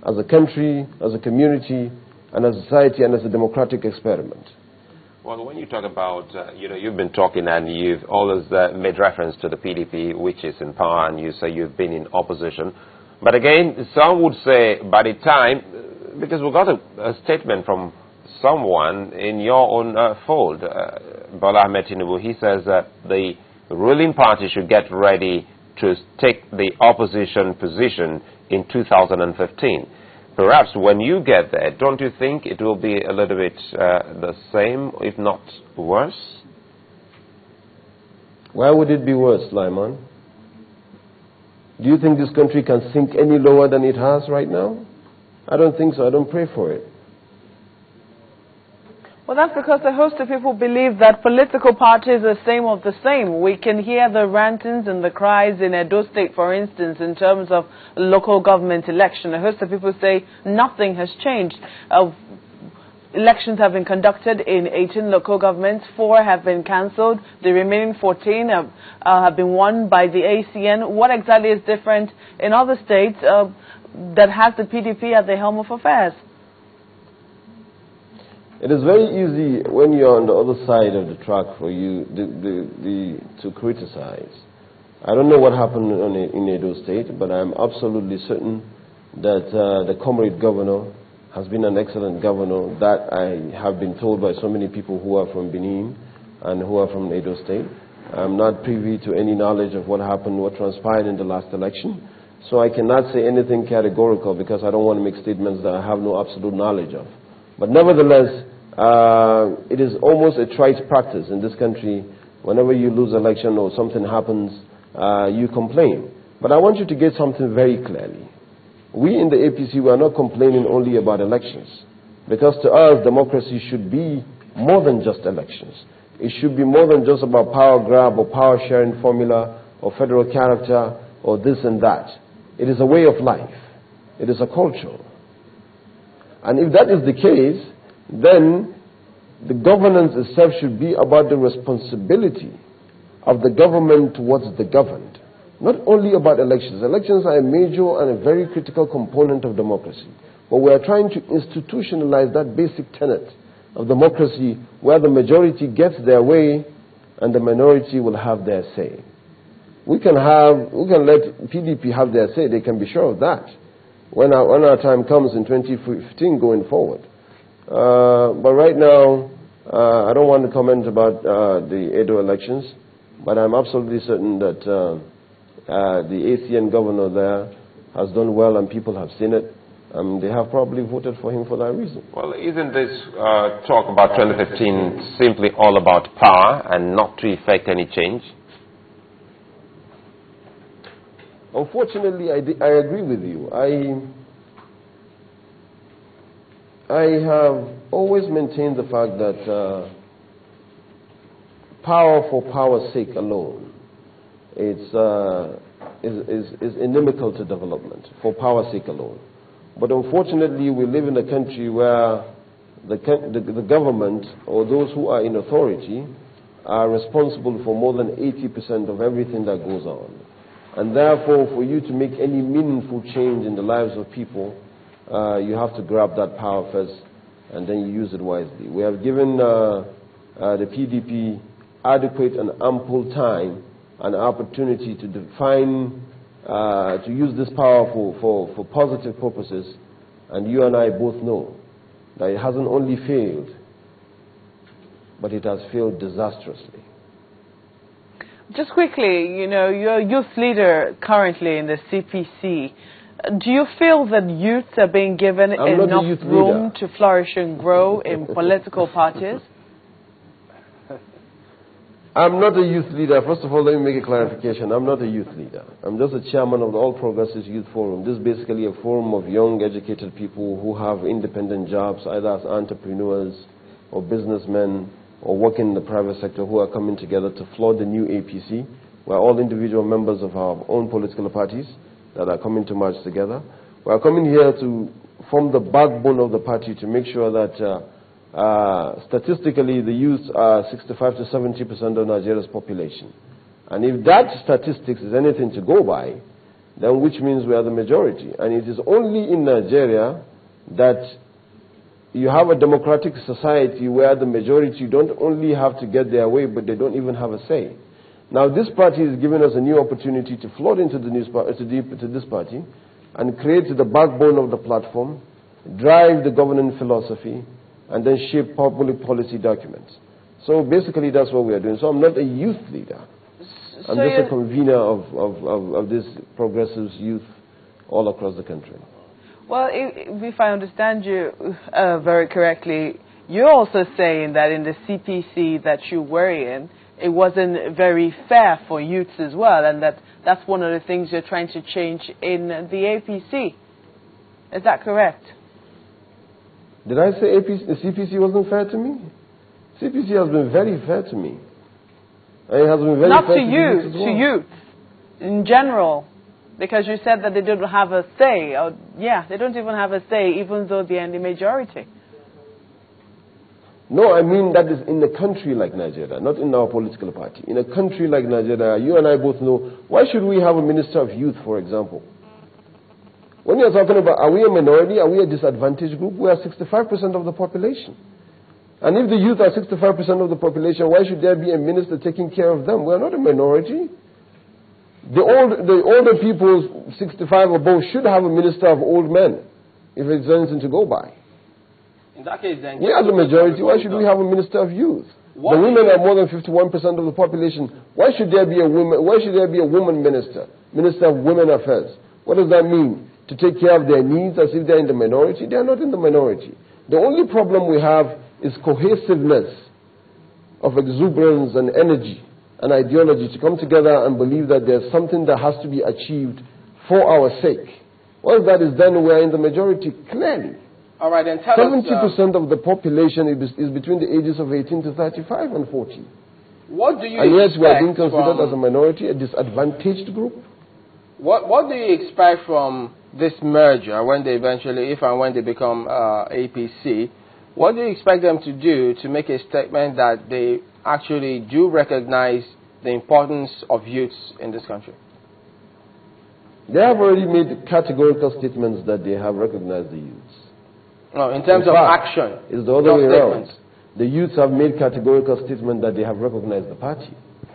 as a country, as a community, and as a society, and as a democratic experiment. Well, when you talk about, you've been talking and you've always made reference to the PDP, which is in power, and you say you've been in opposition. But again, some would say by the time, because we got a statement from someone in your own fold, Bola Ahmed Tinubu, he says that the ruling party should get ready to take the opposition position in 2015. Perhaps when you get there, don't you think it will be a little bit the same, if not worse? Why would it be worse, Lyman? Do you think this country can sink any lower than it has right now? I don't think so. I don't pray for it. Well, that's because a host of people believe that political parties are same of the same. We can hear the rantings and the cries in Edo State, for instance, in terms of local government election. A host of people say nothing has changed. Elections have been conducted in 18 local governments. 4 have been cancelled. The remaining 14 have been won by the ACN. What exactly is different in other states that has the PDP at the helm of affairs? It is very easy when you're on the other side of the track for you to criticize. I don't know what happened in Edo State, but I'm absolutely certain that the comrade governor has been an excellent governor. That I have been told by so many people who are from Benin and who are from Edo State. I'm not privy to any knowledge of what happened, what transpired in the last election. So I cannot say anything categorical because I don't want to make statements that I have no absolute knowledge of. But nevertheless, it is almost a trite practice in this country. Whenever you lose election or something happens, you complain. But I want you to get something very clearly. We in the APC, we are not complaining only about elections. Because to us, democracy should be more than just elections. It should be more than just about power grab or power sharing formula or federal character or this and that. It is a way of life. It is a culture. And if that is the case, then the governance itself should be about the responsibility of the government towards the governed. Not only about elections. Elections are a major and a very critical component of democracy. But we are trying to institutionalize that basic tenet of democracy where the majority gets their way and the minority will have their say. We can let PDP have their say, they can be sure of that. When our time comes in 2015 going forward. But right now, I don't want to comment about the Edo elections, but I'm absolutely certain that the ACN governor there has done well and people have seen it. They have probably voted for him for that reason. Well, isn't this talk about 2015 simply all about power and not to effect any change? Unfortunately, I agree with you. I have always maintained the fact that power for power's sake alone is inimical to development, for power's sake alone. But unfortunately, we live in a country where the government or those who are in authority are responsible for more than 80% of everything that goes on. And therefore, for you to make any meaningful change in the lives of people, you have to grab that power first, and then you use it wisely. We have given the PDP adequate and ample time and opportunity to define, to use this power for positive purposes, and you and I both know that it hasn't only failed, but it has failed disastrously. Just quickly, you're a youth leader currently in the CPC. Do you feel that youths are being given enough room to flourish and grow in political parties? I'm not a youth leader. First of all, let me make a clarification. I'm not a youth leader. I'm just a chairman of the All Progressives Youth Forum. This is basically a forum of young, educated people who have independent jobs, either as entrepreneurs or businessmen or working in the private sector, who are coming together to flood the new APC. We're all individual members of our own political parties that are coming to march together. We are coming here to form the backbone of the party to make sure that statistically the youth are 65 to 70% of Nigeria's population. And if that statistics is anything to go by, then which means we are the majority. And it is only in Nigeria that you have a democratic society where the majority don't only have to get their way, but they don't even have a say. Now this party is giving us a new opportunity to flood into this party and create the backbone of the platform, drive the governing philosophy, and then shape public policy documents. So basically that's what we are doing. So I'm not a youth leader. I'm just a convener of this progressive youth all across the country. Well, if I understand you very correctly, you're also saying that in the CPC that you were in, it wasn't very fair for youths as well, and that's one of the things you're trying to change in the APC. Is that correct? Did I say CPC wasn't fair to me? CPC has been very fair to me. It has been very Not fair to you, to youth in general, because you said that they don't have a say. Or, yeah, they don't even have a say, even though they're in the majority. No, I mean that is in a country like Nigeria, not in our political party. In a country like Nigeria, you and I both know, why should we have a minister of youth, for example? When you're talking about, are we a minority, are we a disadvantaged group? We are 65% of the population. And if the youth are 65% of the population, why should there be a minister taking care of them? We are not a minority. The older people, 65 above, should have a minister of old men, if it's anything to go by. In that case, then, we are the majority. Why should we have a minister of youth? The women are more than 51% of the population. Why should there be a woman? Why should there be a woman minister, minister of women affairs? What does that mean? To take care of their needs as if they're in the minority? They are not in the minority. The only problem we have is cohesiveness of exuberance and energy and ideology to come together and believe that there's something that has to be achieved for our sake. Once that is done, we are in the majority clearly. All right, then tell 70% of the population is between the ages of 18 to 35 and 40. What do you and yes, expect we are being considered as a minority, a disadvantaged group. What do you expect from this merger when they eventually, if and when they become APC? What do you expect them to do to make a statement that they actually do recognize the importance of youths in this country? They have already made categorical statements that they have recognized the youths. No, in terms of action. It's the other way around. The youths have made categorical statements that they have recognized the party.